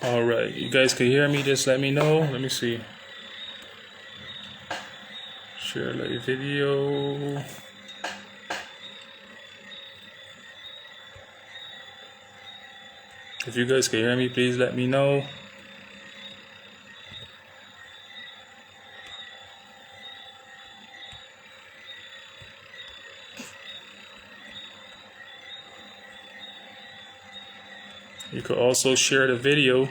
Alright, you guys can hear me, just let me know. Let me see. Share live video. If you guys can hear me, please let me know. You could also share the video.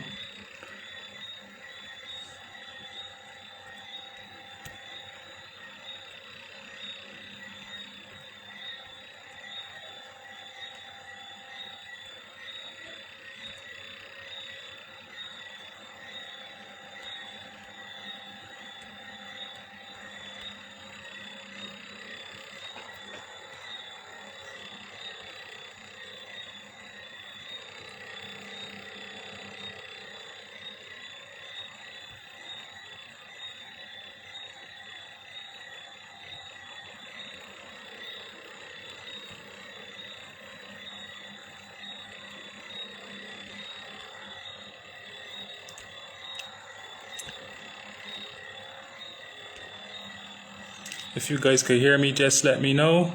If you guys can hear me, just let me know.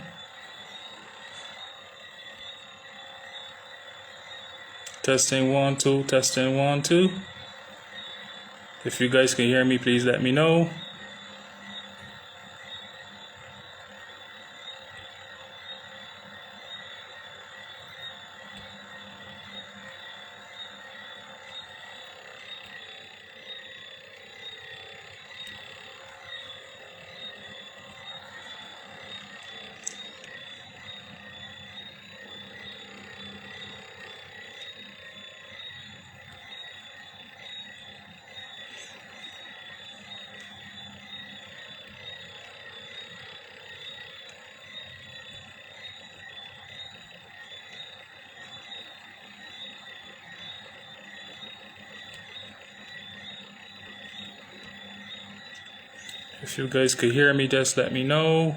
Testing 1 2, testing 1 2. If you guys can hear me, please let me know. If you guys could hear me, just let me know.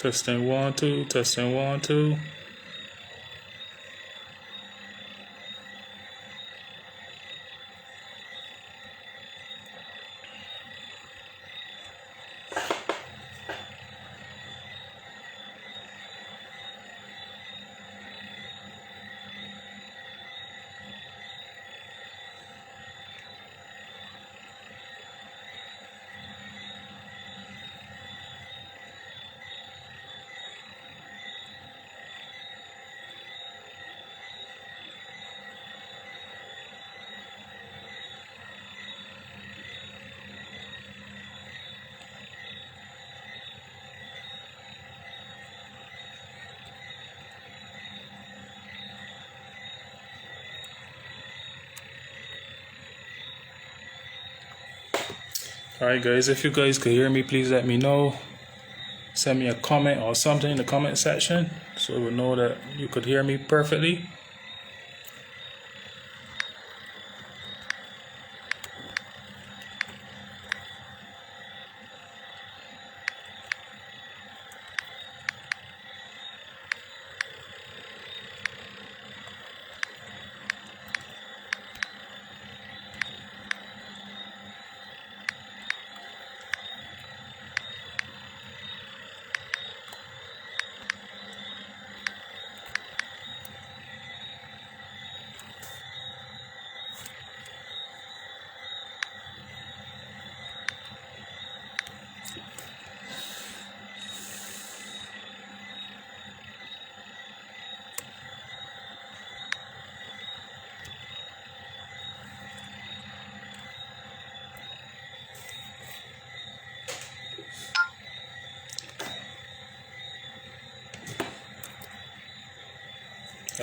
Testing 1 2, testing 1 2. Alright guys, if you guys could hear me, please let me know. Send me a comment or something in the comment section so we'll know that you could hear me perfectly.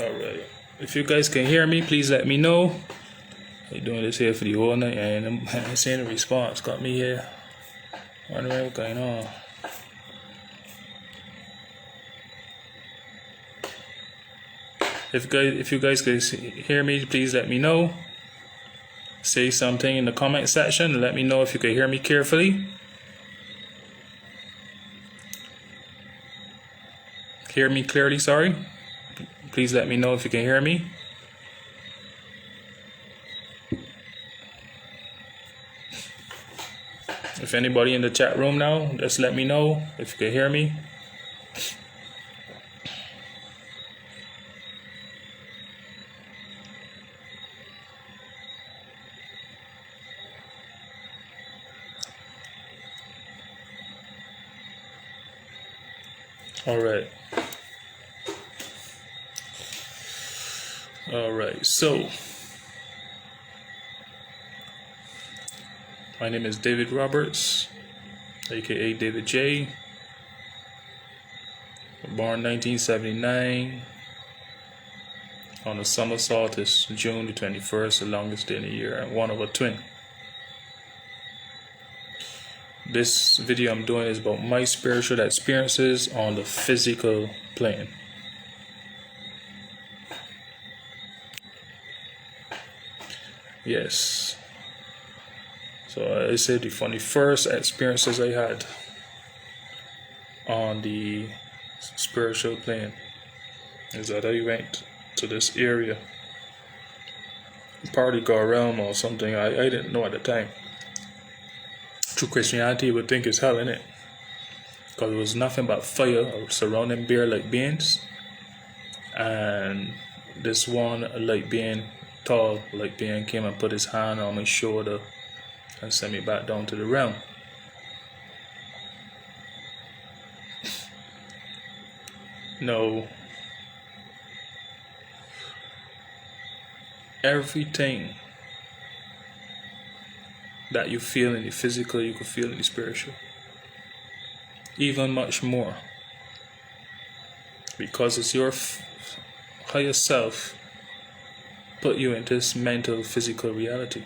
Alright. If you guys can hear me, please let me know. I'm doing this here for the whole night and I'm seeing a response. Got me here wondering what's going on. If you guys can hear me, please let me know. Say something in the comment section and let me know if you can hear me carefully. Hear me clearly, sorry. Please let me know if you can hear me. If anybody in the chat room now, just let me know if you can hear me. Alright, so my name is David Roberts, aka David J. Born 1979 on the summer solstice, June the 21st, the longest day in the year, and one of a twin. This video I'm doing is about my spiritual experiences on the physical plane. Yes. So I said the first experiences I had on the spiritual plane is that I went to this area, Partigar realm or something. I didn't know at the time. True Christianity, you would think it's hell, innit? Because it was nothing but fire surrounding bear-like beings, and this one light being, tall light being, came and put his hand on my shoulder and sent me back down to the realm. No, everything that you feel in the physical, you can feel in the spiritual. Even much more. Because it's your higher self put you in this mental, physical reality.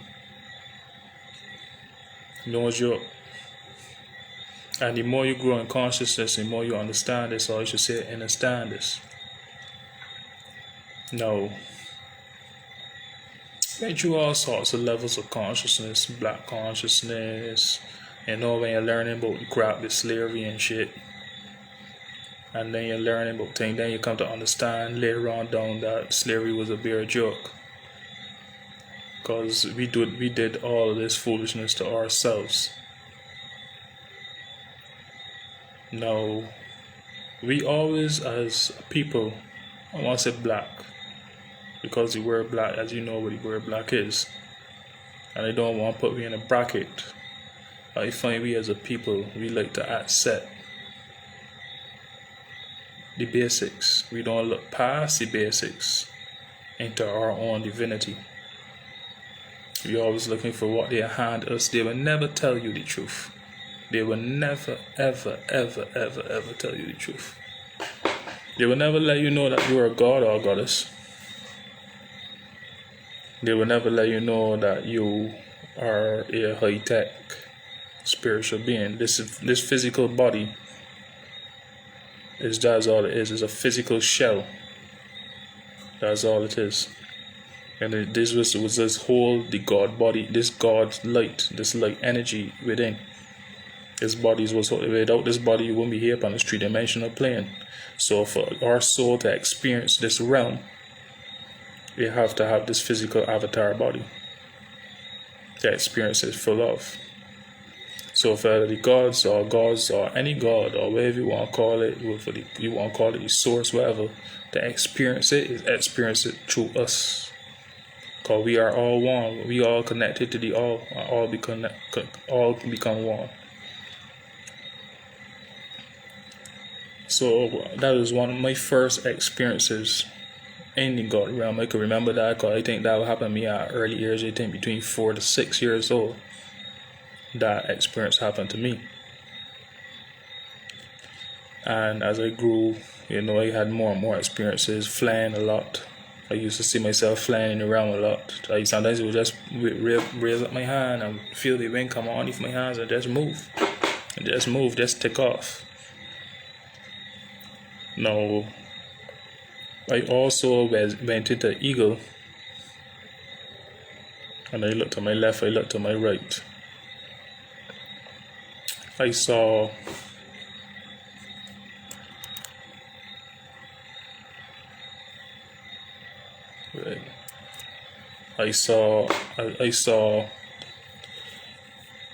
Knows you. And the more you grow in consciousness, the more you understand this, or I should say understand this. No. Went through all sorts of levels of consciousness, black consciousness, when you're learning about the crap, the slavery and shit. And then you're learning about things, then you come to understand later on down that slavery was a bare joke. Because we did all of this foolishness to ourselves. No, we always as people, I want to say black, because the word black, as you know what the word black is, and I don't want to put me in a bracket. I find we as a people, we like to accept the basics. We don't look past the basics into our own divinity. We're always looking for what they hand us. They will never tell you the truth. They will never, ever, ever, ever, ever tell you the truth. They will never let you know that you are a god or a goddess. They will never let you know that you are a high-tech spiritual being. This physical body is that's all it is. It's a physical shell. That's all it is. And this was this whole, the God body, this God light, this light energy within. This body was, without this body you wouldn't be here on this three-dimensional plane. So for our soul to experience this realm, we have to have this physical avatar body to experience it full of. So for the gods or any god or whatever you want to call it, you want to call it the source, whatever, to experience it is experience it through us. Because we are all one. We all connected to the all. All become one. So that was one of my first experiences in the God realm. I can remember that because I think that would happen to me at early years. I think between 4 to 6 years old, that experience happened to me. And as I grew You know, I had more and more experiences flying a lot. I used to see myself flying around a lot. Sometimes it would just raise up my hand and feel the wind come underneath my hands and just move. Just take off. Now, I also went into Eagle, and I looked to my left, I looked to my right. I saw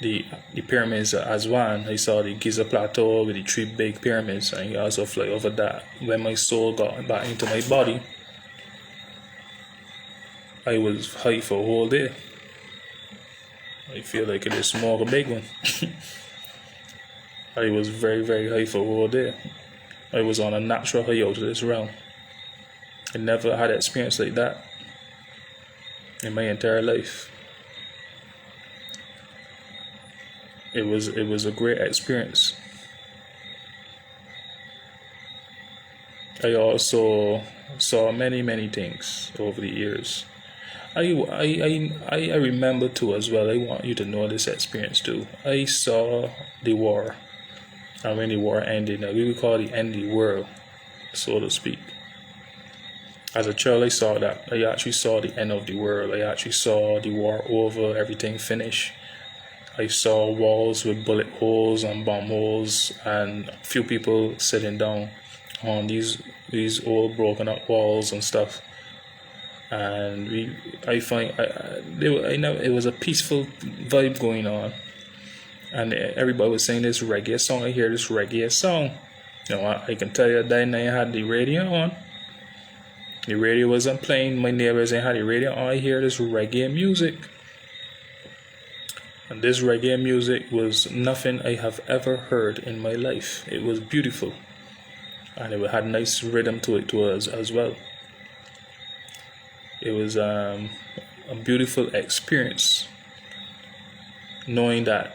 the pyramids of Aswan. I saw the Giza Plateau with the 3 big pyramids, and I also fly over that. When my soul got back into my body, I was high for a whole day. I feel like it is small, a big one. I was very, very high for a whole day. I was on a natural high out of this realm. I never had an experience like that in my entire life. It was a great experience. I also saw many things over the years. I remember too as well. I want you to know this experience too. I saw the war, and when the war ended, we would call the end of the world, so to speak. As a child, I saw that. I actually saw the end of the world. I actually saw the war over, everything finished. I saw walls with bullet holes and bomb holes, and a few people sitting down on these old broken up walls and stuff. And it was a peaceful vibe going on, and everybody was saying this reggae song. I hear this reggae song. You know, I can tell you that night I had the radio on. The radio wasn't playing. My neighbors ain't had the radio on. I hear this reggae music. And this reggae music was nothing I have ever heard in my life. It was beautiful. And it had nice rhythm to it as well. It was a beautiful experience, knowing that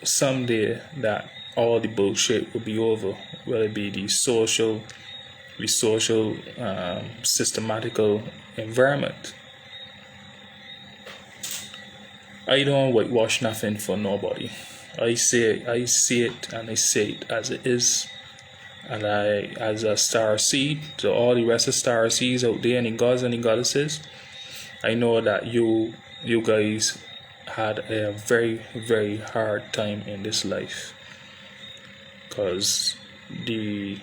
someday that all the bullshit will be over, whether it be the social systematical environment. I don't whitewash nothing for nobody. I see it and I say it as it is. And I, as a star seed, to all the rest of star seeds out there, any gods and any goddesses, I know that you guys had a very, very hard time in this life. Because the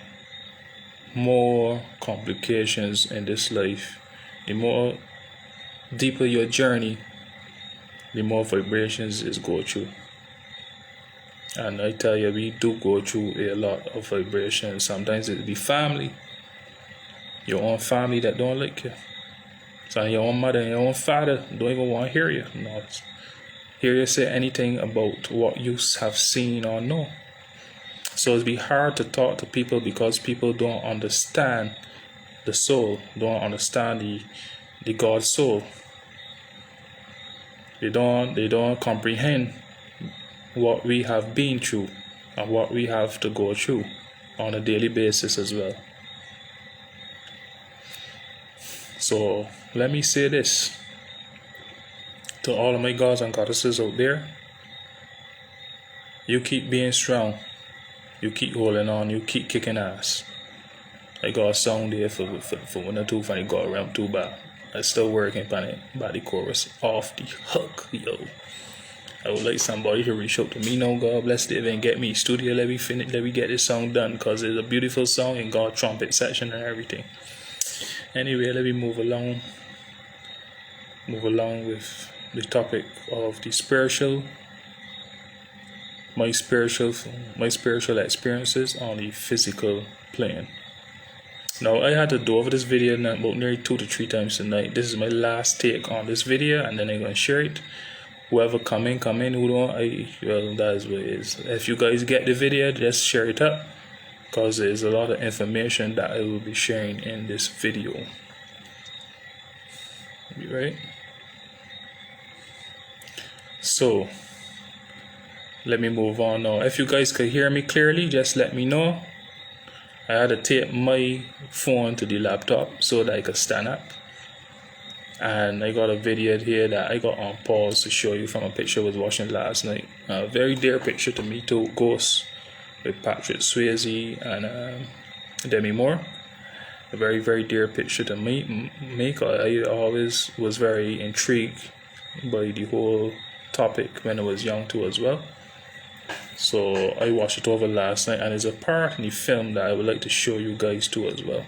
more complications in this life, the more deeper your journey, the more vibrations is go through. And I tell you, we do go through a lot of vibrations. Sometimes it'll be family, your own family that don't like you. So your own mother and your own father don't even want to hear you. Not hear you say anything about what you have seen or know. So it's be hard to talk to people because people don't understand the soul, don't understand the God soul. They don't comprehend what we have been through and what we have to go through on a daily basis as well. So let me say this to all of my gods and goddesses out there: you keep being strong, you keep holding on, you keep kicking ass. I got a song there for when I too funny got around too bad. I'm still working on it, by the chorus off the hook, yo. I would like somebody to reach out to me now, God bless it, and get me studio. Let me get this song done, because it's a beautiful song and got trumpet section and everything. Anyway, let me move along with the topic of the spiritual, my spiritual experiences on the physical plane. Now, I had to do over this video about nearly 2 to 3 times tonight. This is my last take on this video, and then I'm gonna share it. Whoever come in, who don't, that is what it is. If you guys get the video, just share it up, because there's a lot of information that I will be sharing in this video. Right? So, let me move on now. If you guys could hear me clearly, just let me know. I had to take my phone to the laptop so that I could stand up. And I got a video here that I got on pause to show you from a picture I was watching last night. A very dear picture to me too, Ghost, with Patrick Swayze and Demi Moore. A very, very dear picture to me. I always was very intrigued by the whole topic when I was young too as well. So I watched it over last night, and there's a part in the film that I would like to show you guys too as well.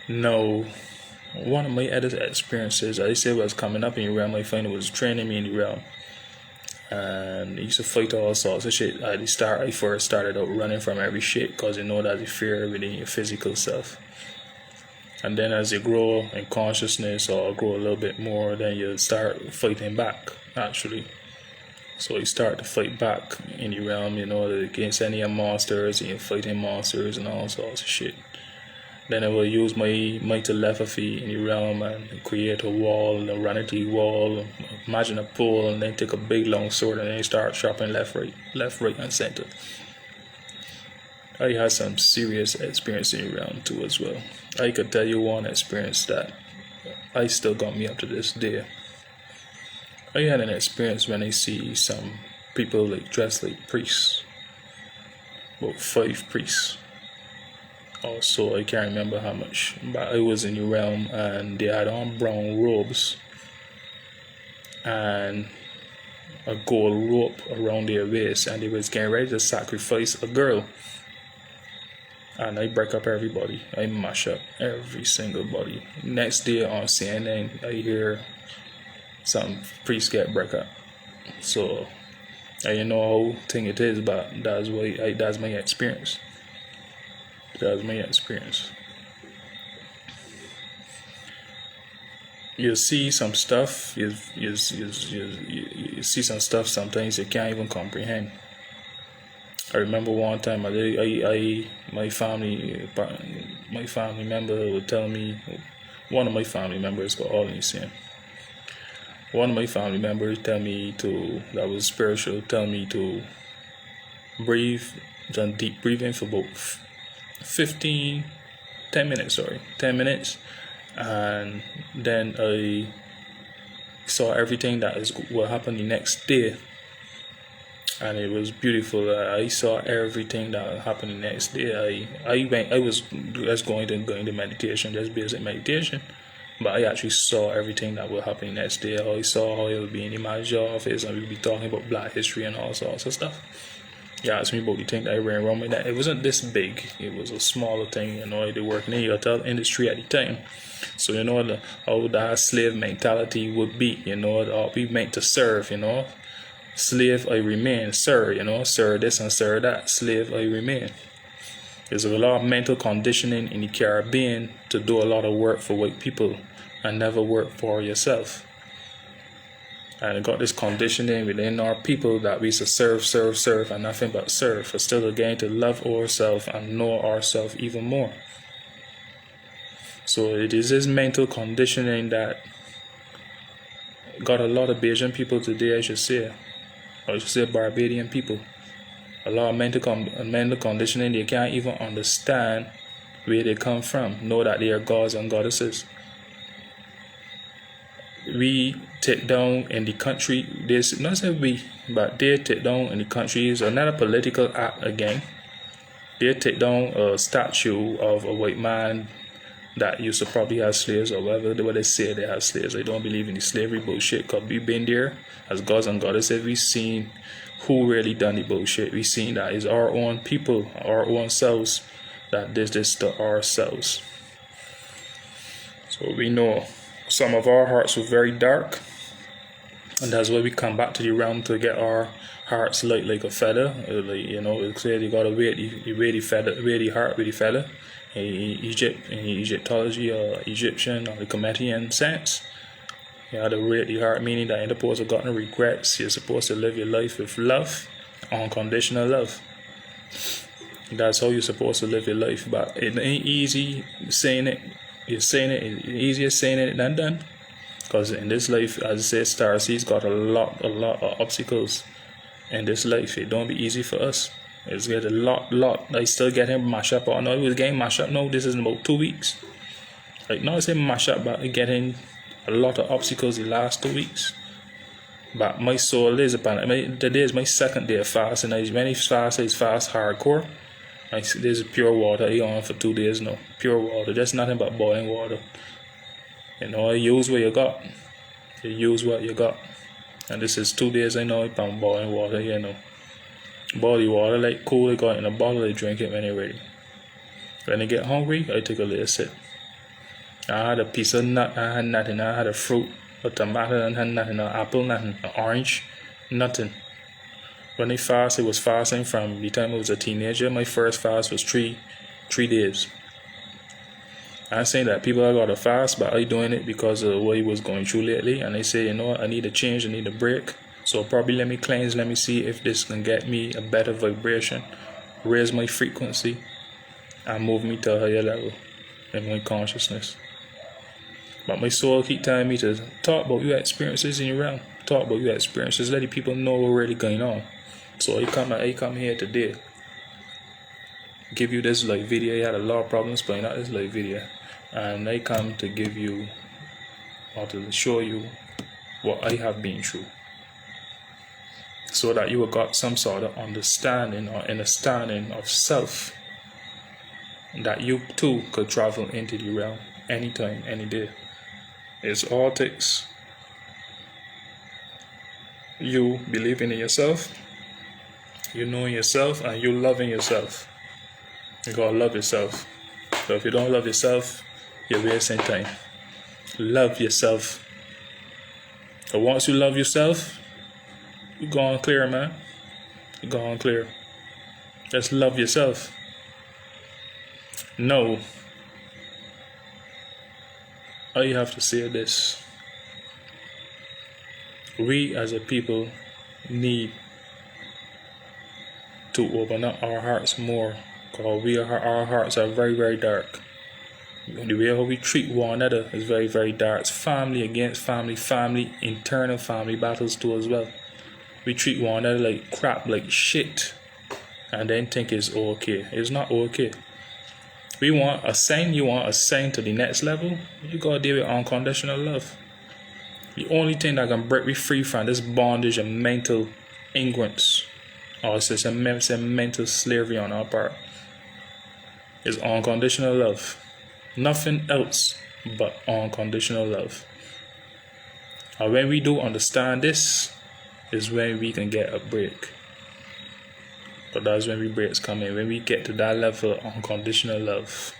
Now, one of my other experiences, I say, was coming up in the realm. My friend was training me in the realm, and he used to fight all sorts of shit. At the start, I first started out running from every shit because you know that's the fear within your physical self. And then as you grow in consciousness or grow a little bit more, then you start fighting back, actually. So you start to fight back in the realm, against any monsters, and you're fighting monsters and all sorts of shit. Then I will use my telepathy in the realm and create a wall, a vanity wall, imagine a pole, and then take a big long sword and then start chopping left, right, and center. I had some serious experience in the realm too as well. I could tell you one experience that I still got me up to this day. I had an experience when I see some people dressed like priests, about 5 priests. Also, I can't remember how much, but I was in the realm and they had on brown robes and a gold rope around their waist, and they was getting ready to sacrifice a girl. And I break up everybody. I mash up every single body. Next day on CNN, I hear some priests get break up. So I know how thing it is, but that's my experience. That's my experience. You see some stuff. You see some stuff. Sometimes you can't even comprehend. I remember one time my family member would tell me. One of my family members got all insane. One of my family members that was spiritual, tell me to breathe, done deep breathing for about 10 minutes, and then I saw everything that will happen the next day, and it was beautiful. I saw everything that will happen the next day. I was just going to meditation, just basic meditation, but I actually saw everything that will happen the next day. I saw how it would be in the manager office, and we'd be talking about Black history and all sorts of stuff. Yeah, asked me about the thing that I ran around with. That it wasn't this big. It was a smaller thing. I did work in the hotel industry at the time, so how that slave mentality would be. I'll be meant to serve. Slave I remain, sir. Sir this and sir that. Slave I remain. There's a lot of mental conditioning in the Caribbean to do a lot of work for white people and never work for yourself. And I got this conditioning within our people that we should serve, and nothing but serve. For still again to love ourselves and know ourselves even more. So it is this mental conditioning that got a lot of Bajan people today, I should say Barbadian people. A lot of mental conditioning. They can't even understand where they come from, know that they are gods and goddesses. We take down in the country, not say we, but they take down in the country is another political act again. They take down a statue of a white man that used to probably have slaves or whatever they say they have slaves. I don't believe in the slavery bullshit, because we've been there as gods and goddesses. We've seen who really done the bullshit. We've seen that it's our own people, our own selves that did this to ourselves. So we know some of our hearts were very dark, and that's why we come back to the realm to get our hearts light like a feather. It's clear you gotta wear the heart with the feather. In Egyptology or Egyptian or the Cometian sense, you have to wear the heart, meaning that you're supposed to got no regrets. You're supposed to live your life with love, unconditional love. That's how you're supposed to live your life. But it ain't easy saying it. It's easier saying it than done. Because in this life, as I said, Star Seeds got a lot of obstacles in this life. It don't be easy for us. It's get a lot. I still get him mash up. I know it was getting mash up now. This is in about 2 weeks. Like, not say mash up, but I getting a lot of obstacles the last 2 weeks. But my soul is upon it. Today is my second day of fast, and when I fast, it's fast hardcore. There's pure water I on for 2 days now. Pure water, just nothing but boiling water. You know, I use what you got. You use what you got. And this is 2 days I know I'm boiling water, you know. Body water, like cool, I got in a bottle, I drink it when I'm ready. When I get hungry, I take a little sip. I had a piece of nut, I had nothing. I had a fruit, a tomato, and had nothing. An apple, nothing. An orange, nothing. When I fast, I was fasting from the time I was a teenager. My first fast was three days. I'm saying that people are got to fast, but I doing it because of what I was going through lately. And I say, you know what, I need a change, I need a break. So probably let me cleanse, let me see if this can get me a better vibration, raise my frequency, and move me to a higher level in my consciousness. But my soul keep telling me to talk about your experiences in your realm. Talk about your experiences, let the people know what's really going on. So I come here today, give you this live video. I had a lot of problems playing out this live video, and I come to give you, or to show you what I have been through, so that you have got some sort of understanding or understanding of self, that you too could travel into the realm anytime, any day. It's all takes you believing in yourself, you knowing yourself, and you loving yourself. You gotta love yourself. So if you don't love yourself, you're wasting time. Love yourself. So once you love yourself, you go on clear, man. You go on clear. Just love yourself. No. All you have to say this. We as a people need to open up our hearts more, because our hearts are very, very dark. The way how we treat one another is very, very dark. It's family against family, internal family battles too as well. We treat one another like crap, like shit, and then think it's okay. It's not okay. You want to ascend to the next level, you gotta deal with unconditional love. The only thing that can break me free from this bondage and mental ignorance, or it's a mental slavery on our part, is unconditional love. Nothing else but unconditional love. And when we do understand this, is when we can get a break. But that's when we breaks come in. When we get to that level of unconditional love.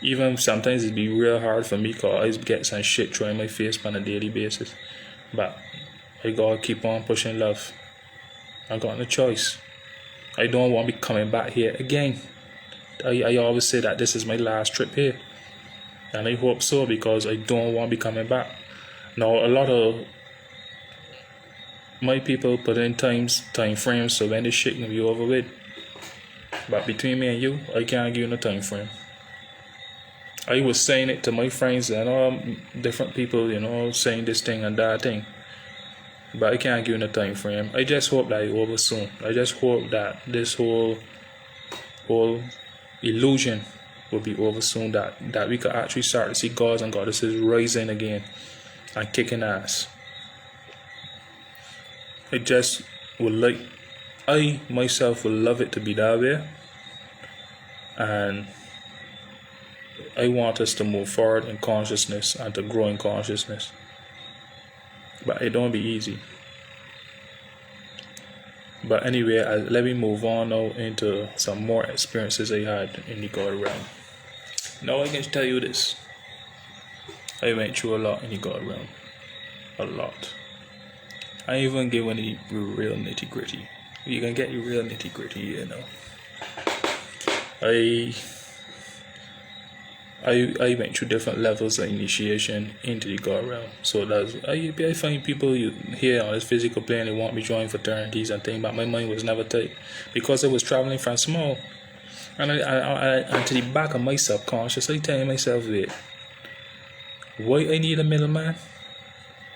Even sometimes it be real hard for me, because I get some shit thrown in my face on a daily basis. But I gotta keep on pushing love. I got no choice. I don't want to be coming back here again. I always say that this is my last trip here. And I hope so, because I don't want to be coming back. Now, a lot of my people put in time frames so when this shit can be over with. But between me and you, I can't give you no time frame. I was saying it to my friends and all different people, you know, saying this thing and that thing. But I can't give you no time frame. I just hope that it's over soon. I just hope that this whole illusion will be over soon. That we could actually start to see gods and goddesses rising again and kicking ass. I myself would love it to be that way. And I want us to move forward in consciousness and to grow in consciousness. But it don't be easy. But anyway, let me move on now into some more experiences I had in the God realm. Now I can tell you this. I went through a lot in the God realm. A lot. I even get one of the real nitty gritty. You can get your real nitty gritty, you know. I went through different levels of initiation into the God realm. So I find people here on this physical plane, they want me to join fraternities and things, but my mind was never tight because I was traveling from small. And I to the back of my subconscious, I tell myself, wait, why I need a middleman?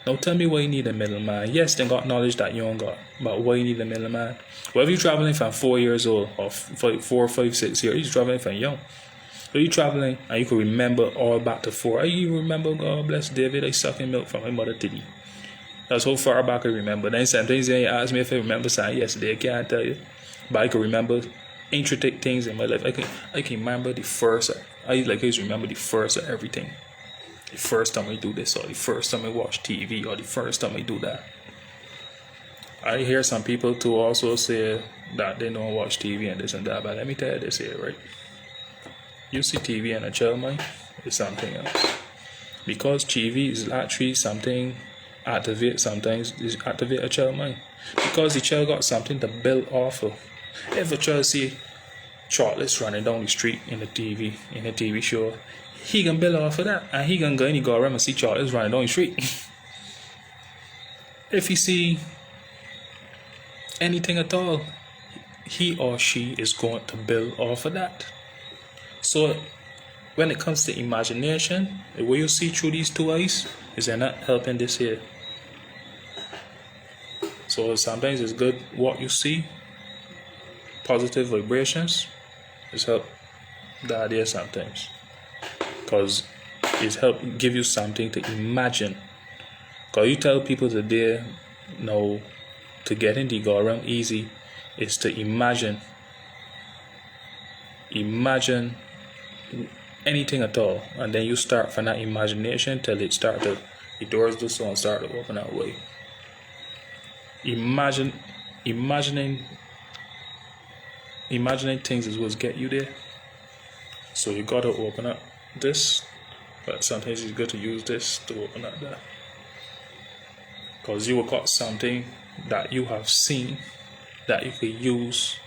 Don't tell me why you need a middleman. Yes, they got knowledge that you don't got, but why you need a middleman? Well, if you're traveling from 4 years old or 4, 5, 6 years, you're traveling from young. So you're traveling and you can remember all back to 4. You remember, God bless David, I sucking milk from my mother titty. That's how far back I remember. Then sometimes they ask me if I remember something yesterday. I can't tell you, but I can remember intricate things in my life. I can remember the first. I always remember the first of everything. The first time I do this, or the first time I watch TV, or the first time I do that. I hear some people too also say that they don't watch TV and this and that, but let me tell you this here, right? You see TV and a child mind is something else. Because TV is actually something sometimes activate a child mind. Because the child got something to build off of. If a child see Charlotte's running down the street in a TV show, he can build off of that, and he can go around and see Charlotte's running down the street. If he see anything at all, he or she is going to build off of that. So when it comes to imagination, the way you see through these two eyes is they're not helping this here. So sometimes it's good what you see, positive vibrations, is help the idea sometimes. Because it's help give you something to imagine. Because you tell people today, no, to get in the go around easy is to imagine anything at all, and then you start from that imagination till the doors do so and start to open that way. Imagining things is what's get you there. So you gotta open up this, but sometimes it's good to use this to open up that, because you will got something that you have seen that you could use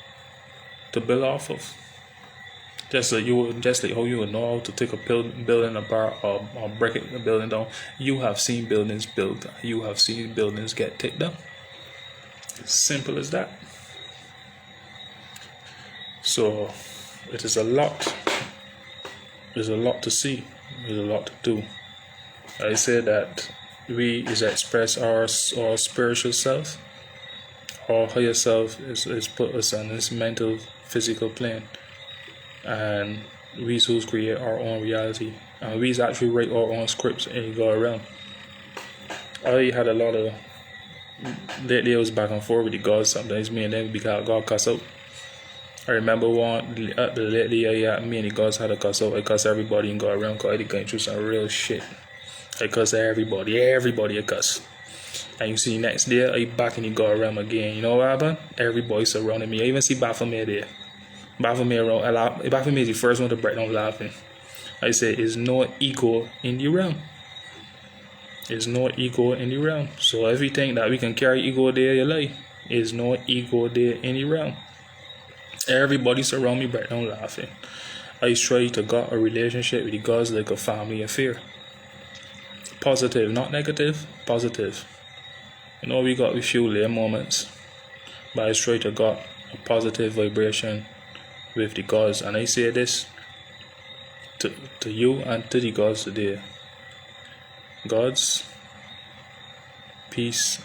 to build off of. Just like how you would know how to take a building apart or break a building down. You have seen buildings built. You have seen buildings get taken down. Simple as that. So it is a lot. There's a lot to see. There's a lot to do. I say that we is express our spiritual self. Our higher self is put us on this mental, physical plane. And we who's create our own reality. And we actually write our own scripts and go around. I had a lot of lately I was back and forth with the gods. Sometimes me and them because God cuss out. I remember lately me and the gods had a cuss out. I cuss everybody and go around because I going through some real shit. I cuss everybody I cuss. And you see next day I back and you go around again. You know what happened? Everybody surrounding me. I even see Baphomet there. Baphomet is the first one to break down laughing. I say, there's no ego in the realm. There's no ego in the realm. So everything that we can carry ego there in your life, is no ego there in the realm. Everybody surround me break down laughing. I try to got a relationship with the gods like a family affair. Positive, not negative, positive. You know, we got a few later moments, but I try to got a positive vibration with the gods, and I say this to you and to the gods today. Gods, peace,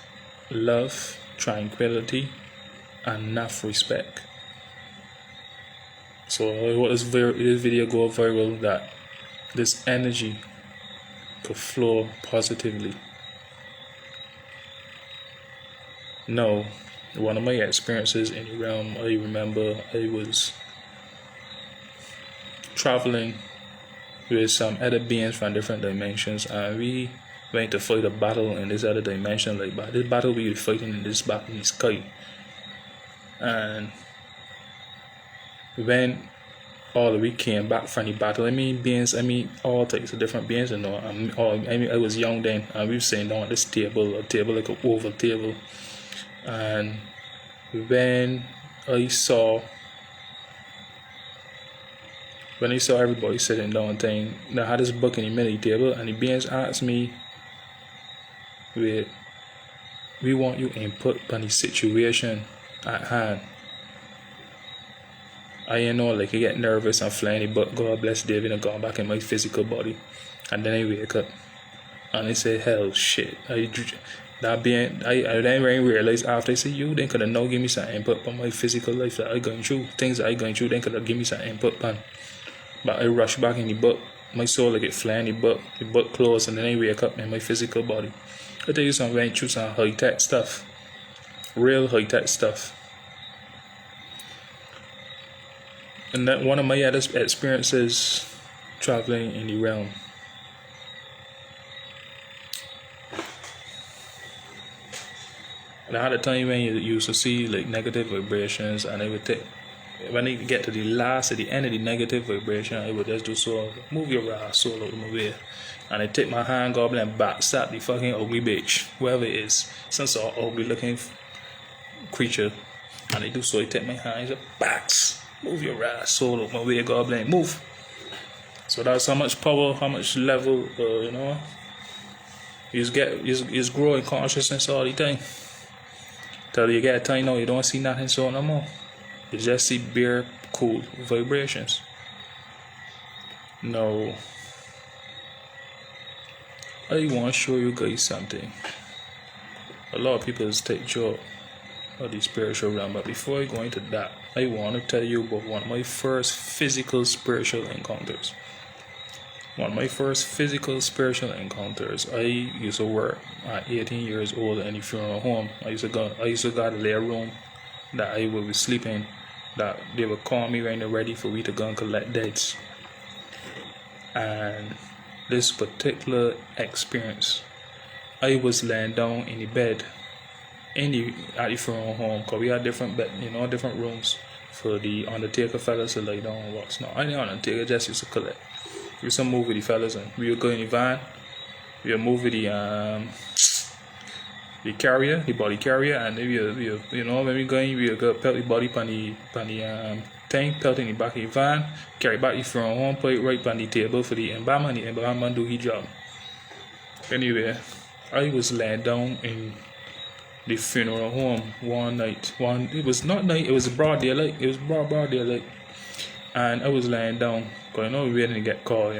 love, tranquility, and enough respect. So I want this video go viral, that this energy could flow positively. Now, one of my experiences in the realm, I remember I was traveling with some other beings from different dimensions, and we went to fight a battle in this other dimension. Like, this battle we were fighting in the sky. And when we came back from the battle, all types of different beings, I was young then, and we were sitting down at this table like an oval table. And when I saw everybody sitting down thing, I had this book in the middle of the table, and the beings asked me, we want you input on the situation at hand. I get nervous and flying, but God bless David and gone back in my physical body. And then I wake up. And I say, hell, shit. I didn't realize after I say you, they could have now give me some input on my physical life that I going through. Things that I going through, they could have give me some input on. But I rush back in the book. My soul like get flat in the book closed, and then I wake up in my physical body. I tell you some went through some high tech stuff. Real high tech stuff. And that one of my other experiences traveling in the realm. And I had a time when you used to see like negative vibrations, and I would take, when I get to the end of the negative vibration, I would just do so, move your soul out of my way. And I take my hand, goblin, and back slap the fucking ugly bitch, whoever it is, some sort of ugly looking creature. And I do so, I take my hands, backs, move your soul out of my way, goblin, move. So that's how much power, how much level, you grow in consciousness all the time. Till you get a time now, you don't see nothing so no more. You just see bare cool vibrations. Now, I want to show you guys something. A lot of people take joke of the spiritual realm, but before I go into that, I want to tell you about one of my first physical spiritual encounters. One of my first physical spiritual encounters. I used to work at 18 years old in the funeral home. I used to go to their room that I would be sleeping, that they would call me when they're ready for me to go and collect deads. And this particular experience, I was laying down in the bed at the funeral home, because we had different different rooms for the undertaker fellas to lay down and watch. No, I didn't undertaker, just used to collect. We used to move with the fellas, and we would go in the van. We would move with the carrier, the body carrier, and then when we go in, we would go pelt the body on the thing, pelt in the back of the van, carry back the front home, put it right on the table for the embalmer, and the embalmer do his job. Anyway, I was laying down in the funeral home one night. It was not night, it was broad daylight. It was broad daylight. And I was laying down, because we waiting to get called,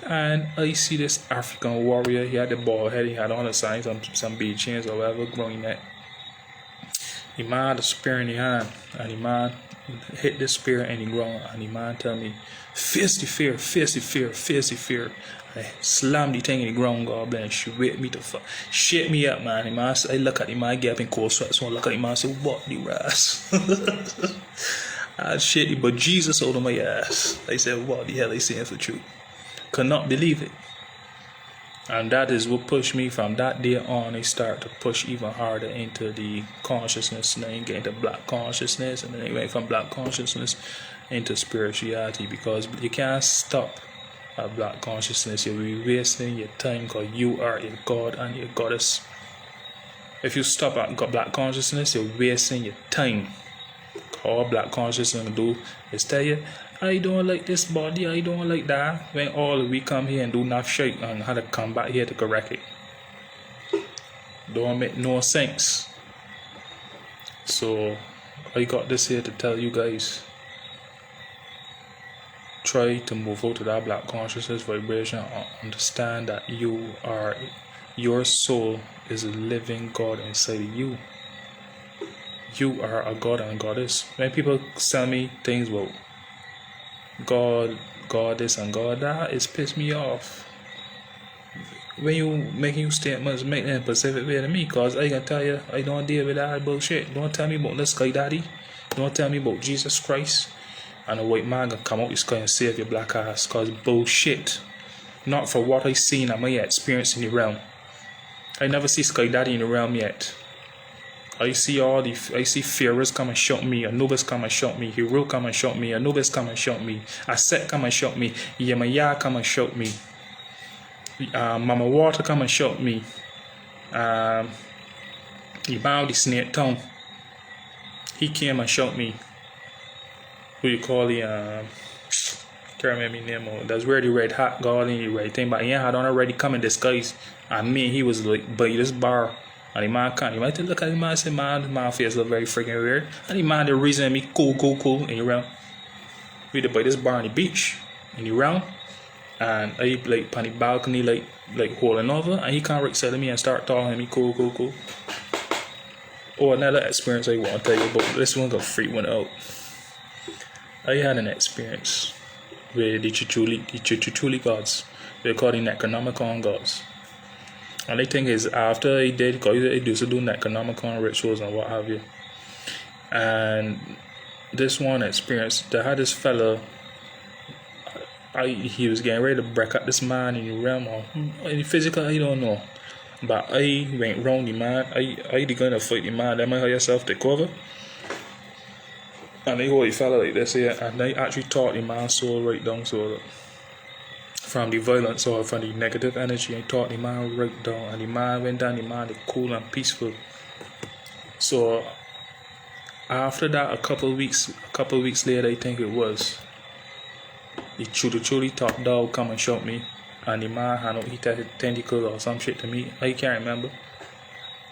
And I see this African warrior. He had the bald head, he had on the signs, some bead chains or whatever growing that. The man had a spear in the hand, and the man hit the spear in the ground, and the man tell me, face the fear, face the fear, face the fear. I slam the thing in the ground, goblin, she wake me to shake me up, man. The man, I look at the man, get up in cold sweat, so I look at the man and say, what the ass? I shit the but Jesus out of my ass. I said, what the hell I saying for truth? Could not believe it. And that is what pushed me from that day on. I start to push even harder into the consciousness, and then get into black consciousness, and then I went from black consciousness into spirituality, because you can't stop at black consciousness. You'll be wasting your time, because you are a god and a goddess. If you stop at black consciousness, you're wasting your time. All black consciousness do is tell you, I don't like this body, I don't like that. When all we come here and do not shake and how to come back here to correct it. Don't make no sense. So I got this here to tell you guys, try to move out to that black consciousness vibration and understand that your soul is a living God inside of you. You are a god and a goddess. When people tell me things about God, goddess, and God that, it's pissed me off. When you making statements, make them specific way to me, because I can tell you, I don't deal with that bullshit. Don't tell me about the sky daddy. Don't tell me about Jesus Christ and a white man gonna come out the sky and save your black ass, cause bullshit. Not for what I seen and my experience in the realm. I never see sky daddy in the realm yet. I see Pharaohs come and shoot me, Anubis come and shoot me, Hero come and shoot me, Anubis come and shoot me, Aset come and shoot me, Yemaya come and shoot me, Mama Water come and shoot me, the man with the snake tongue, he came and shot me. Who you call the can't remember his name. That's where the red hat got in the right thing, but he had on already come in disguise. And me, he was like by this bar. And the man can't. You might look at the man and say, man face look very freaking weird. And the man the reason me cool in the round. We by this bar on the beach in the round. And I like on the balcony like holding over, and he can't right side of me and start talking to me cool. Or another experience I want to tell you about. This one got freak one out. I had an experience with the Chichuli gods. They call the Necronomicon gods. And the thing is, after I did, because I used to do Necronomicon rituals and what have you. And this one experience, they had this fella, he was getting ready to break up this man in the realm, or in the physical, I don't know. But I went round the man, I going to fight the man, then I heard yourself take over. And I hold the fella like this here, and I actually taught the man's soul right down, so from the violence or from the negative energy, I taught the man right down, and the man went down, the man is cool and peaceful. So after that, a couple of weeks later, I think it was, the truly top dog come and shot me, and the man had his tentacles or some shit to me. I can't remember.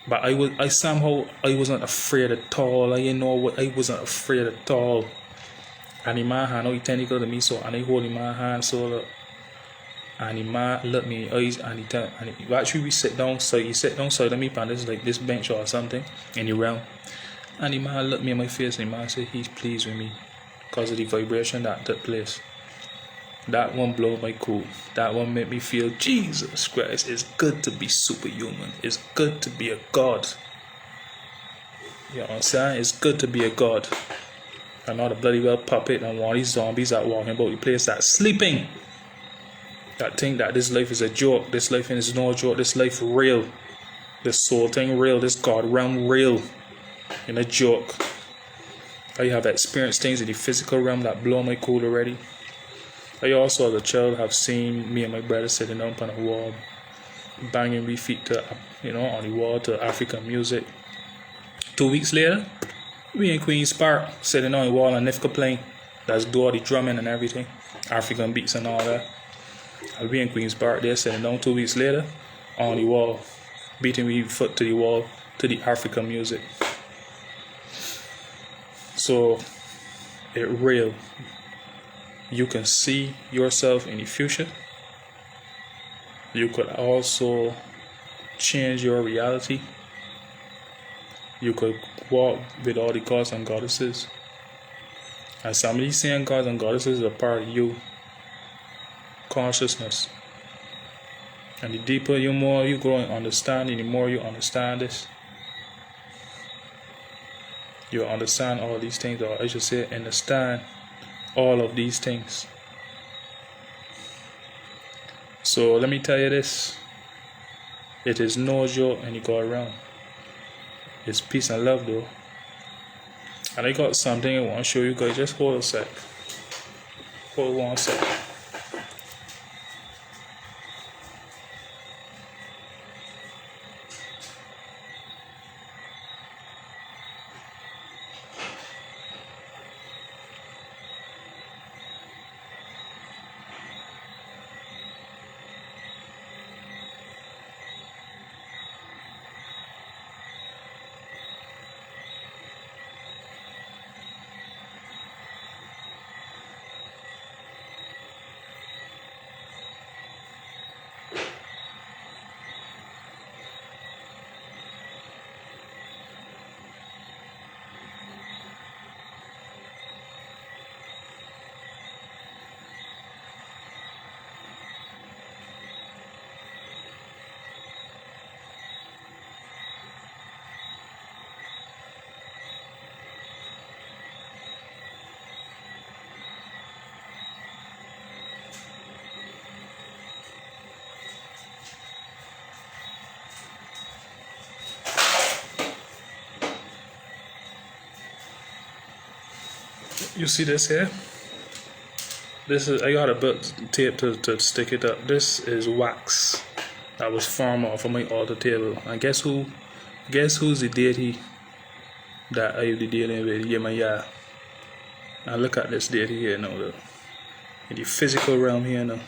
But I wasn't afraid at all. I wasn't afraid at all. And the man had no tentacle to me, so and I hold the man hand so and the man looked me in the eyes, and he actually we sit down side of me on this bench or something in the realm. And the man looked me in my face, and the man said he's pleased with me because of the vibration that took place. That one blew my cool. That one made me feel, Jesus Christ, it's good to be superhuman. It's good to be a god. You know what I'm saying? It's good to be a god. And not a bloody well puppet and one of these zombies that walking about the place that's sleeping. That think that this life is a joke. This life is no joke. This life real. This soul thing real. This god realm real. In a joke. I have experienced things in the physical realm that blow my cool already. I also, as a child, have seen me and my brother sitting down on a wall, banging we feet to, on the wall to African music. 2 weeks later, we in Queen's Park, sitting on the wall and Nifka playing. That's do all the drumming and everything, African beats and all that. And we in Queen's Park there, sitting down 2 weeks later, on the wall, beating we foot to the wall to the African music. So, it real. You can see yourself in the future. You could also change your reality. You could walk with all the gods and goddesses. And some of these same gods and goddesses are part of you consciousness. And the deeper more you grow in understanding, the more you understand this. You understand all these things, or I should say understand all of these things. So let me tell you this. It is no joke when you go around. It's peace and love though. And I got something I want to show you guys. Just hold a sec. Hold 1 sec. You see this here? This is, I got a bit tape to stick it up. This is wax that was formed off of my altar table. And guess who's the deity that I be dealing with? Yemaya. Now look at this deity here now, look. In the physical realm here now.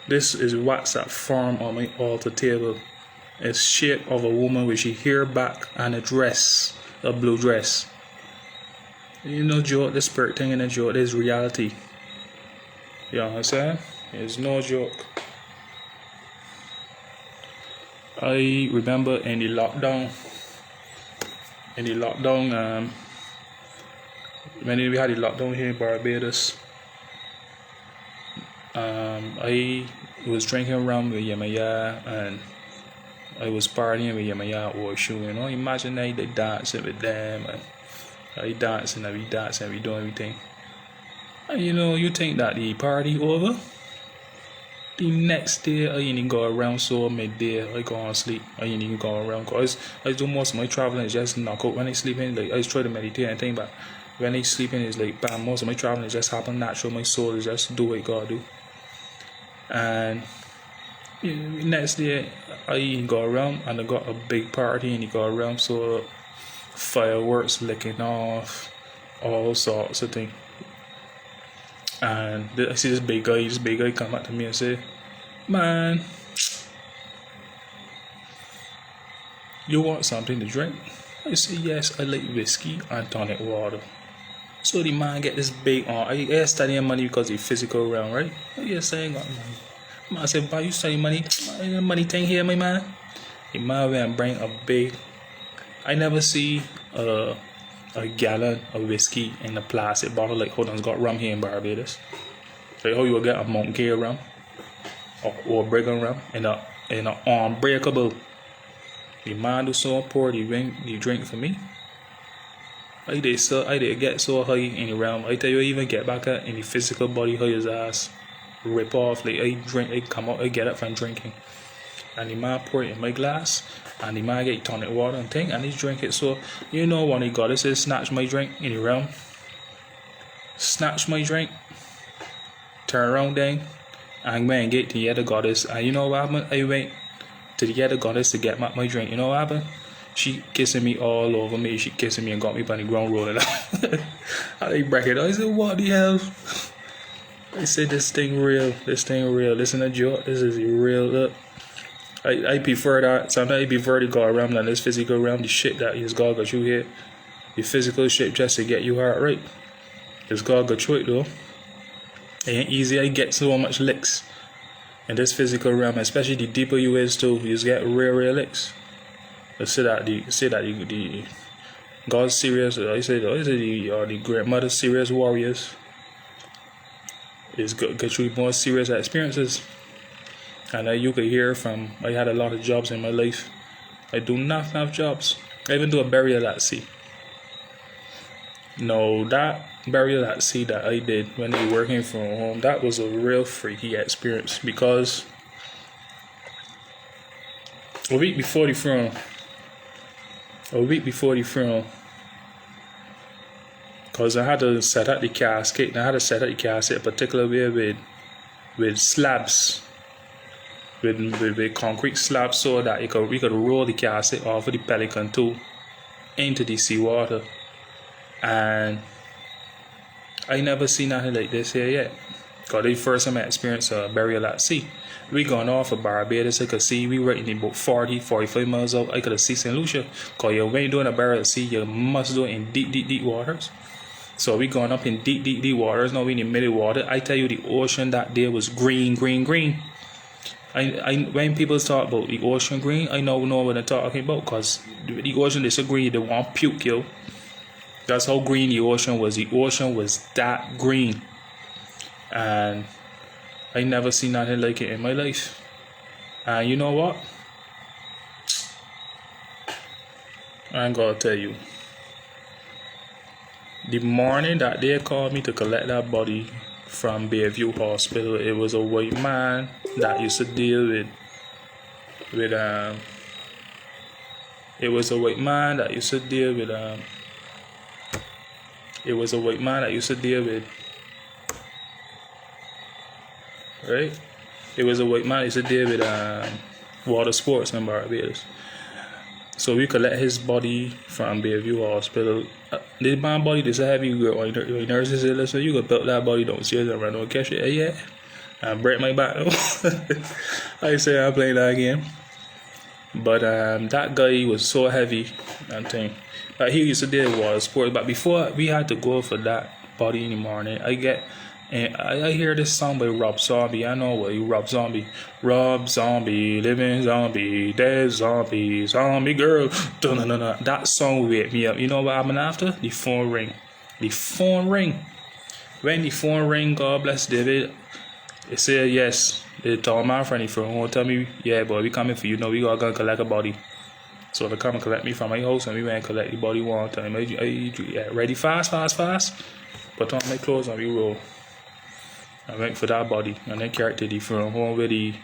This is wax that formed on my altar table. It's shape of a woman with she hair back and a dress, a blue dress. You know, Joe, the spirit thing in the Joe, there's reality. You know what I'm saying? It's no joke. I remember in the lockdown, when we had the lockdown here in Barbados, I was drinking rum with Yamaya, and I was partying with Yamaya or shoe. Imagine I did dancing with them, and I dancing, and we do everything. And you think that the party over. The next day, I ain't go around, so midday, I go on sleep. I ain't even go around, cause I do most of my traveling is just knock out when I sleeping. Like, I try to meditate and think, but when I sleeping is like, bam, most of my traveling is just happen natural. My soul is just do what it gotta do. And next day, I ain't go around, and I got a big party, and you go around, so fireworks licking off, all sorts of things. And I see this big guy come up to me and say, "Man, you want something to drink?" I say, "Yes, I like whiskey and tonic water." So the man get this big on. I studying money because the physical realm, right? Yes, I ain't got money. Man said, "Why you study money? Money thing here, my man." The man went and bring a big. I never see a gallon of whiskey in a plastic bottle. Like, hold on, it's got rum here in Barbados. Like how you will get a Monkey rum or Brigham rum in a unbreakable. The man do so pour the drink for me. I did get so high in the realm. I tell you, I even get back in the physical body high as ass. Rip off. Like, I come out, I get up from drinking. And the man pour it in my glass, and the man get tonic water and thing, and he drink it. So when he got it, snatch my drink in the realm, snatch my drink, turn around then, and went and get the other goddess. And you know what happened? I went to the other goddess to get my drink. You know what happened? She kissing me all over me. She kissing me and got me by the ground rolling out. I break it. I said, "What the hell?" I said, "This thing real. This isn't a joke. This is real." Look. I prefer that. Sometimes I prefer to go around than this physical realm. The shit that is God got you here. The physical shit just to get you heart right. It's God got you it though. It ain't easy. I get so much licks in this physical realm, especially the deeper you is too. You just get real licks. I say that the God's serious. I say the grandmother serious warriors is get you more serious experiences. And you could hear from, I had a lot of jobs in my life. I do not have jobs. I even do a burial at sea. No, that burial at sea that I did when I was working from home, that was a real freaky experience, because a week before the funeral, because I had to set up the casket, and I had to set up the casket a particular way with slabs. With concrete slabs, so that we could roll the casket off of the Pelican 2 into the seawater. And I never seen nothing like this here yet. Because the first time I experienced a burial at sea. We gone off of Barbados, I could see we were in about 40-45 miles out. I could see St. Lucia. Because when you're doing a burial at sea, you must do it in deep waters. So we gone up in deep waters. Now we in the middle water. I tell you, the ocean that day was green. When people talk about the ocean green, I know what they're talking about, because the ocean is so green they want puke, yo. That's how green the ocean was. The ocean was that green, and I never seen nothing like it in my life. And you know what? I'm gonna tell you. The morning that they called me to collect that body from Bayview Hospital, it was a white man that used to deal with it was a white man that used to deal with water sports in Barbados. So we collect his body from Bayview Hospital. This man body, this heavy girl. Nurses said, "Listen, you could put that body downstairs and run and catch it." Yeah, and break my back. I say I'm playing that game. But that guy was so heavy and thing. He used to do water sports. But before we had to go for that body in the morning, I get And I hear this song by Rob Zombie. I know what you Rob Zombie. Rob Zombie, living zombie, dead zombie, zombie girl. Dun-dun-dun-dun. That song wake me up. You know what happened after? The phone ring. The phone ring. When the phone ring, God bless David, they said yes. They told my friend, if you tell me, yeah, boy, we coming for you. No, we gotta go collect a body. So they come and collect me from my house, and we went and collect the body one time. Yeah, ready fast. Put on my clothes and we roll. I went for that body, and then carried to the funeral home where the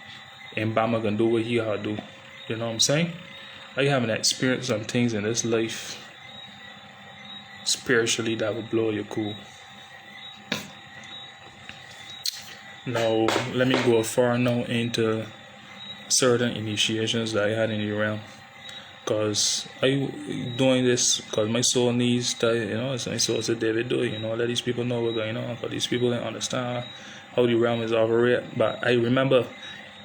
embalmer can do what he had to do. You know what I'm saying? I haven't experienced some things in this life spiritually that will blow your cool. Now, let me go far now into certain initiations that I had in the realm. Because I doing this because my soul needs that, you know, it's my soul said David do it, you know, let these people know what's going on, because these people don't understand how the realm is operated. But I remember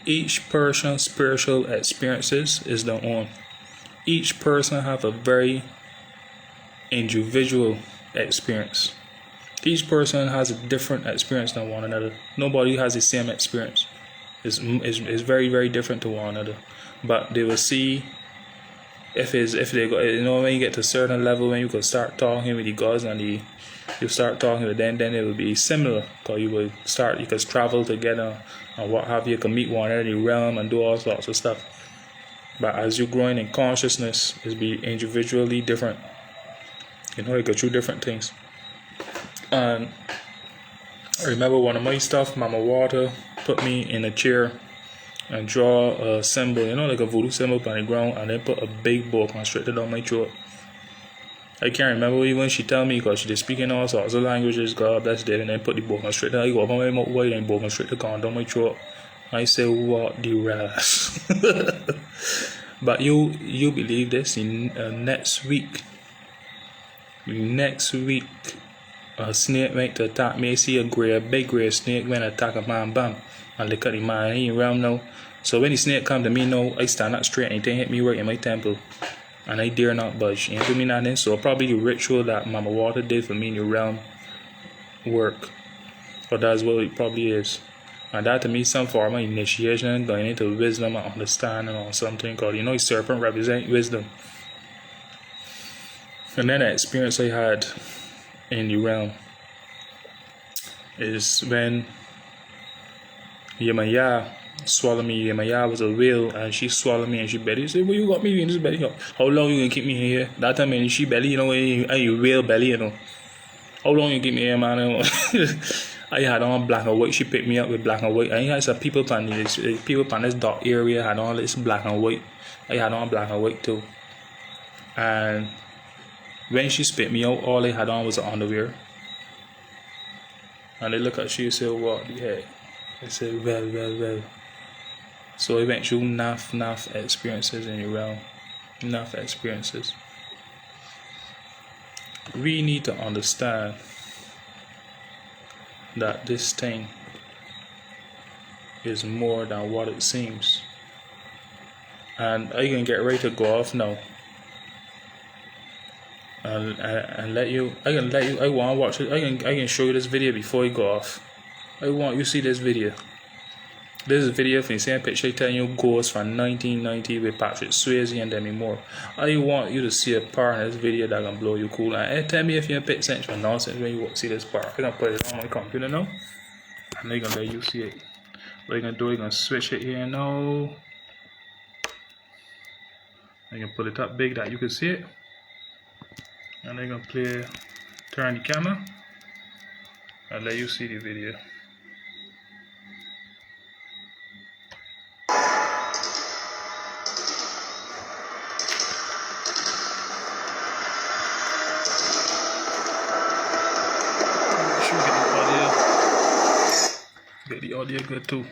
each person's spiritual experiences is their own. Each person have a very individual experience. Each person has a different experience than one another. Nobody has the same experience. It's very, very different to one another. But they will see if they go, you know, when you get to a certain level, when you can start talking with the gods and you start talking with them, then it will be similar. Because you can travel together and what have you. You can meet one another in the realm and do all sorts of stuff. But as you're growing in consciousness, it's be individually different. You know, you go through different things. And I remember one of my stuff, Mama Water put me in a chair and draw a symbol, you know, like a voodoo symbol on the ground, and then put a big bow constricted on my throat. I can't remember even she tell me, because she did speaking all sorts of languages, God bless David, and then put the bow constricted. I go up on my mouth wide and bow constricted gone down my throat. I say, what the rest? But you believe this? In next week, a snake went to attack me. I see a big gray snake went to attack a man, bam, and look at the man, he ain't around now. So when the snake come to me now, I stand up straight and it hit me right in my temple, and I dare not budge. He ain't do me nothing. So probably the ritual that Mama Water did for me in the realm work, or that's what it probably is. And that to me some form of initiation, going into wisdom and understanding or something, because you know serpent represent wisdom. And then the experience I had in the realm is when Yemaya swallowed me. Yemaya was a whale, and she swallowed me and she belly. She said, "Well, you got me in this belly. How long you gonna keep me here?" That time in she belly, you know, you whale belly, you know. How long you keep me here, man? I had on black and white. She picked me up with black and white. I had some people from this dark area had on this black and white. I had on black and white too. And when she spit me out, all I had on was underwear. And they look at she and say, "What the heck?" I said, well. So I went through enough experiences in the realm. Enough experiences. We need to understand that this thing is more than what it seems. And I can get ready to go off now. And let you. I want to watch it. I can show you this video before you go off. I want you to see this video. This is a video from the same picture telling you ghosts from 1990 with Patrick Swayze and Demi Moore. I want you to see a part in this video that can blow you cool. And tell me if you pay attention or nonsense when you see this part. I'm gonna put it on my computer now, and I'm gonna let you see it. What you're gonna do? You're gonna switch it here now. I'm gonna put it up big that you can see it, and I'm gonna turn the camera, and let you see the video. Get the audio good too.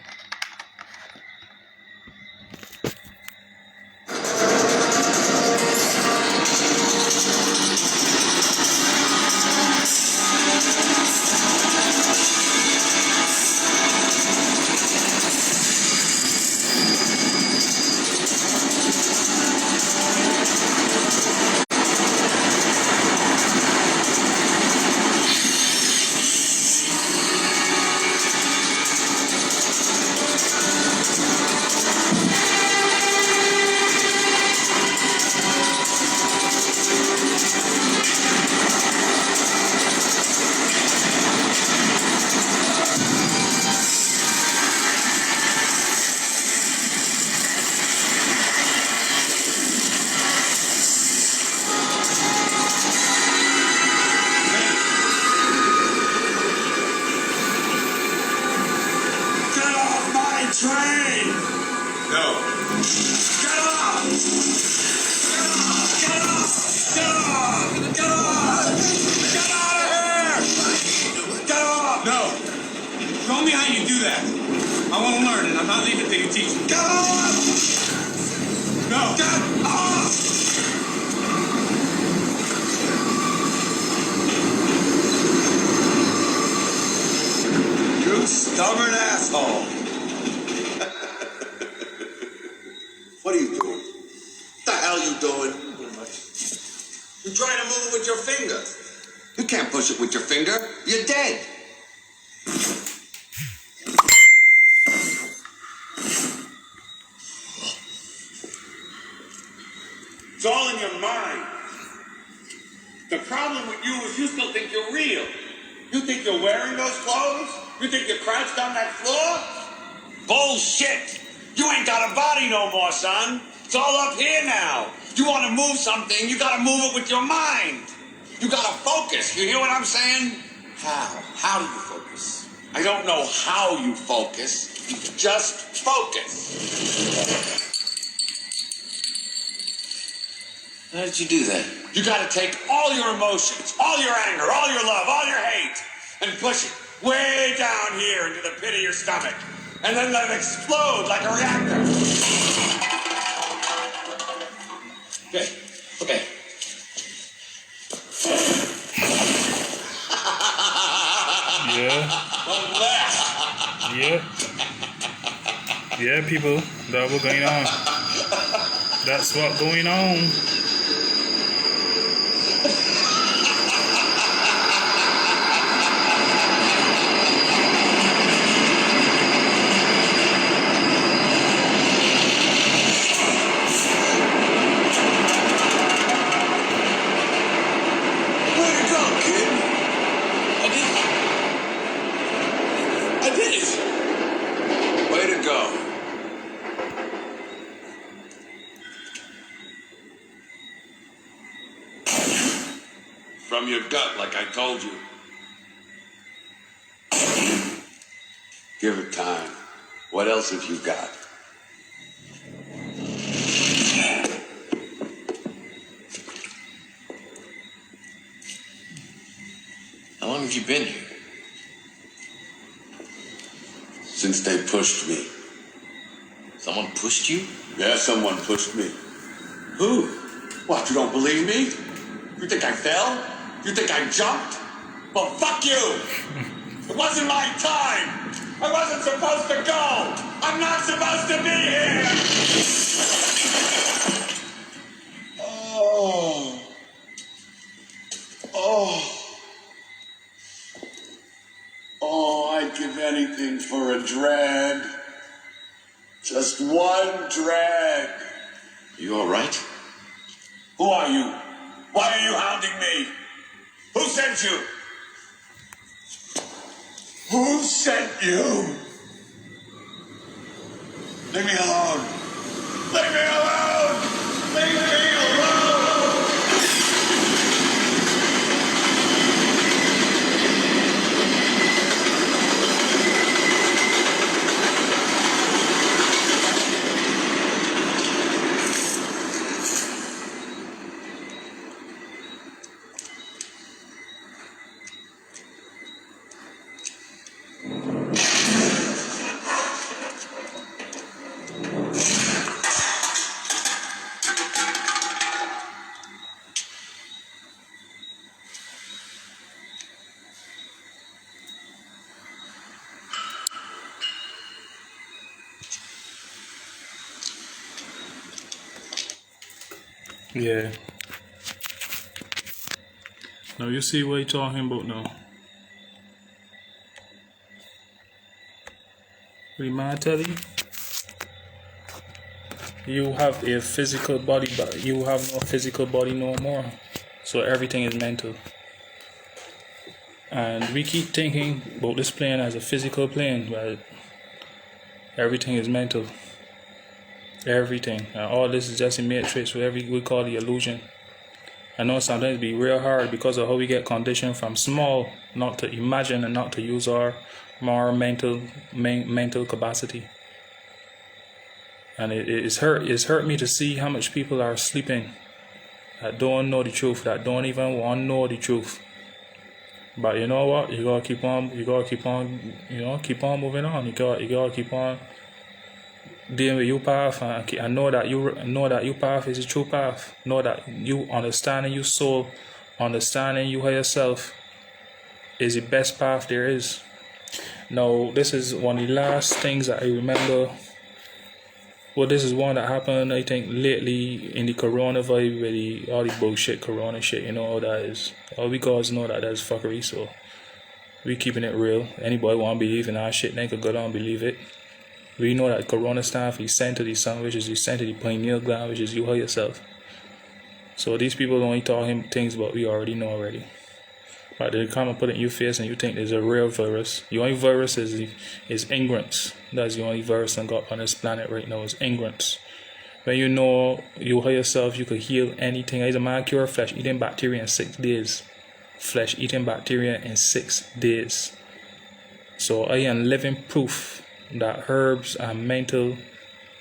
Get off! Get off! Get off! Get off! Get out of here! Get off! No. Show me how you do that. I want to learn it. I'm not leaving till you teach me. Get off! No. Get off! You stubborn asshole. What are you doing? What the hell you doing? You're trying to move it with your finger. You can't push it with your finger. You're dead. It's all in your mind. The problem with you is you still think you're real. You think you're wearing those clothes? You think you're crouched on that floor? Bullshit! You ain't got a body no more, son. It's all up here now. You want to move something, you gotta move it with your mind. You gotta focus. You hear what I'm saying? How? How do you focus? I don't know how you focus. You just focus. How did you do that? You gotta take all your emotions, all your anger, all your love, all your hate, and push it way down here into the pit of your stomach. And then let it explode like a reactor. Okay, okay. Yeah. Don't laugh. Yeah. Yeah, people. That's what's going on. That's what's going on. From your gut, like I told you. Give it time. What else have you got? How long have you been here? Since they pushed me. Someone pushed you? Yeah, someone pushed me. Who? What, you don't believe me? You think I fell? You think I jumped? Well, fuck you! It wasn't my time! I wasn't supposed to go! I'm not supposed to be here! Oh. Oh. Oh, I'd give anything for a drag. Just one drag. You all right? Who are you? Why are you hounding me? Who sent you? Who sent you? Leave me alone. Leave me alone! Leave me alone! Yeah. Now you see what you're talking about now. What man tell you? You have a physical body, but you have no physical body no more. So everything is mental. And we keep thinking about this plane as a physical plane, but everything is mental. Everything. And all this is just a matrix, whatever we call the illusion. I know sometimes it be real hard because of how we get conditioned from small not to imagine and not to use our more mental capacity. And it's hurt me to see how much people are sleeping that don't know the truth, that don't even want to know the truth. But you know what? You gotta keep on, keep on moving on. You gotta keep on dealing with your path, and know that your path is the true path. Know that you understanding your soul, understanding you yourself is the best path there is. Now, this is one of the last things that I remember. Well, this is one that happened, I think, lately in the corona vibe, with all the bullshit corona shit, you know how that is. All we guys know that that's fuckery, so we keeping it real. Anybody want to believe in our shit, they could go down and believe it. We know that corona stands for the center of the sun, which is the center of the pineal gland, which is you yourself. So these people only talking things about we already know already. But they come and put it in your face and you think there's a real virus. The only virus is ignorance. That's the only virus on this planet right now is ignorance. When you know you yourself, you could heal anything. As a man cure flesh eating bacteria in 6 days. Flesh eating bacteria in 6 days. So I am living proof that herbs and mental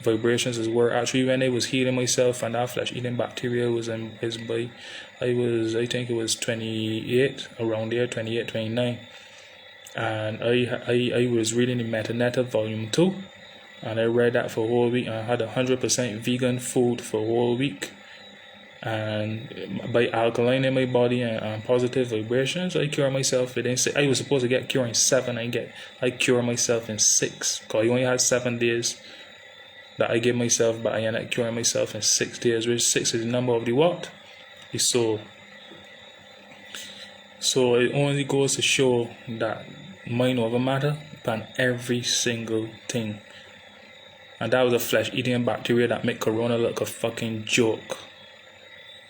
vibrations is where actually when I was healing myself and that flesh eating bacteria was in his body. I think it was 28, around there, 28, 29. And I was reading the Metaneta volume 2. And I read that for a whole week. And I had 100% vegan food for a whole week. And by alkalining my body and positive vibrations, I cure myself within 6. I was supposed to get cured in 7. I cure myself in 6. Because I only had 7 days that I give myself, but I ended up curing myself in 6 days, which 6 is the number of the what? The soul. So it only goes to show that mind over matter upon every single thing. And that was a flesh-eating bacteria that made corona look a fucking joke.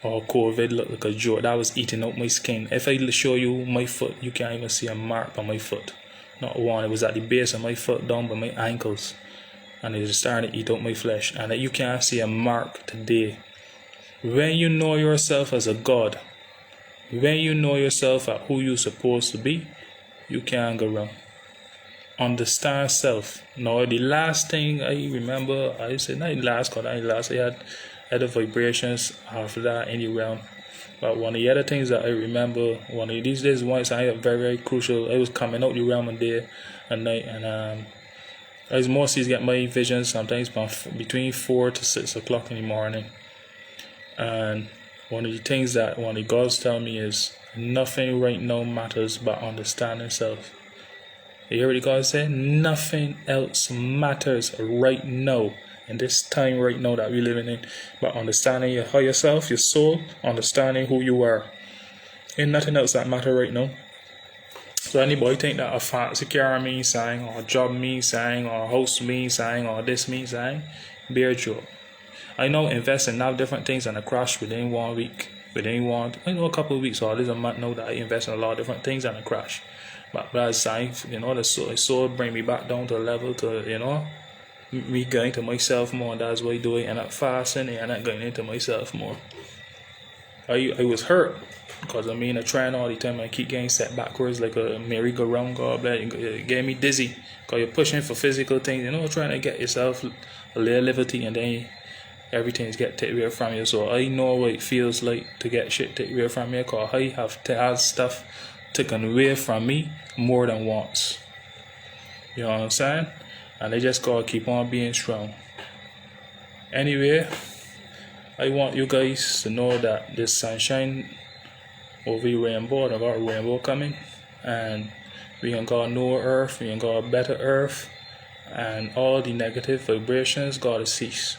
Or COVID look like a joke. That was eating out my skin. If I show you my foot, you can't even see a mark on my foot. Not one. It was at the base of my foot down by my ankles. And it was starting to eat out my flesh. And you can't see a mark today. When you know yourself as a God, when you know yourself at who you're supposed to be, you can't go wrong. Understand self. Now, the last thing I remember, I said, not last, because I had the vibrations after that in the realm. But one of the other things that I remember, one of these days, once I had very, very crucial, I was coming out the realm one day at night, and I was mostly get my visions sometimes between 4 to 6 o'clock in the morning. And one of the things that one of the gods tell me is nothing right now matters but understanding self. You hear what the God said? Nothing else matters right now in this time right now that we're living in but understanding yourself, your soul, understanding who you are. Ain't nothing else that matter right now. So anybody think that a fancy car means something, or a job means something, or a house means something, or this means something, bear joke. I know invest in a lot of different things and a crash within 1 week. I know a couple of weeks or at least a month now that I invest in a lot of different things and a crash. But as saying, the soul bring me back down to a level to, me going to myself more, and that's why I do it, and I'm fasting and I'm going into myself more. I was hurt because I trying all the time and I keep getting set backwards like a merry-go-round. God, it gave me dizzy because you're pushing for physical things, trying to get yourself a little liberty, and then everything's get taken away from you. So I know what it feels like to get shit taken away from me, because I have had stuff taken away from me more than once. You know what I'm saying? And I just gotta keep on being strong. Anyway, I want you guys to know that there's sunshine over the rainbow. I got a rainbow coming, and we can got a newer earth, we can got a better earth, and all the negative vibrations gotta cease.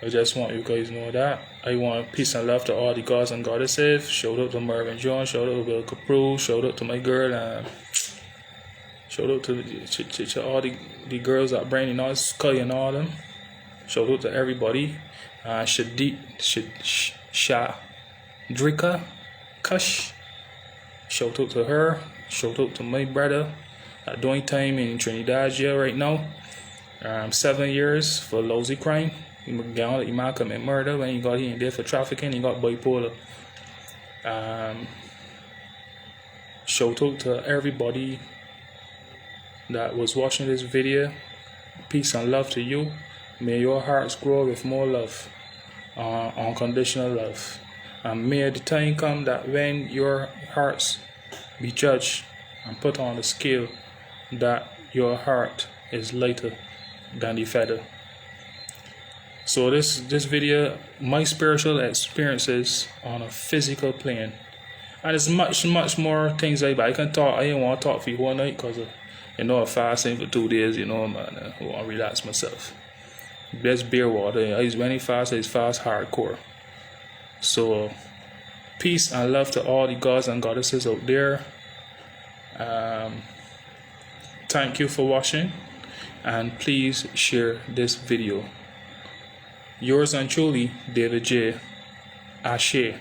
I just want you guys to know that. I want peace and love to all the gods and goddesses. Shout out to Mervyn Jones, shout out to Bill Capru, shout out to my girl, and shout out to all the girls that bring in all Sky and all them. Shout out to everybody. Shadrika Kush. Shout out to her. Shout out to my brother that doing time in Trinidad jail right now. 7 years for lousy crime. He might commit murder when he got here in there for trafficking. He got bipolar. Shout out to everybody that was watching this video. Peace and love to you. May your hearts grow with more love, unconditional love. And may the time come that when your hearts be judged and put on the scale, that your heart is lighter than the feather. So this video, my spiritual experiences on a physical plane. And there's much more things like that. I can talk. I didn't want to talk for you one night because I'm fasting for 2 days, man. I want to relax myself. Best beer water. When I fast hardcore. So peace and love to all the gods and goddesses out there. Thank you for watching, and please share this video. Yours and truly, David J. Ashe.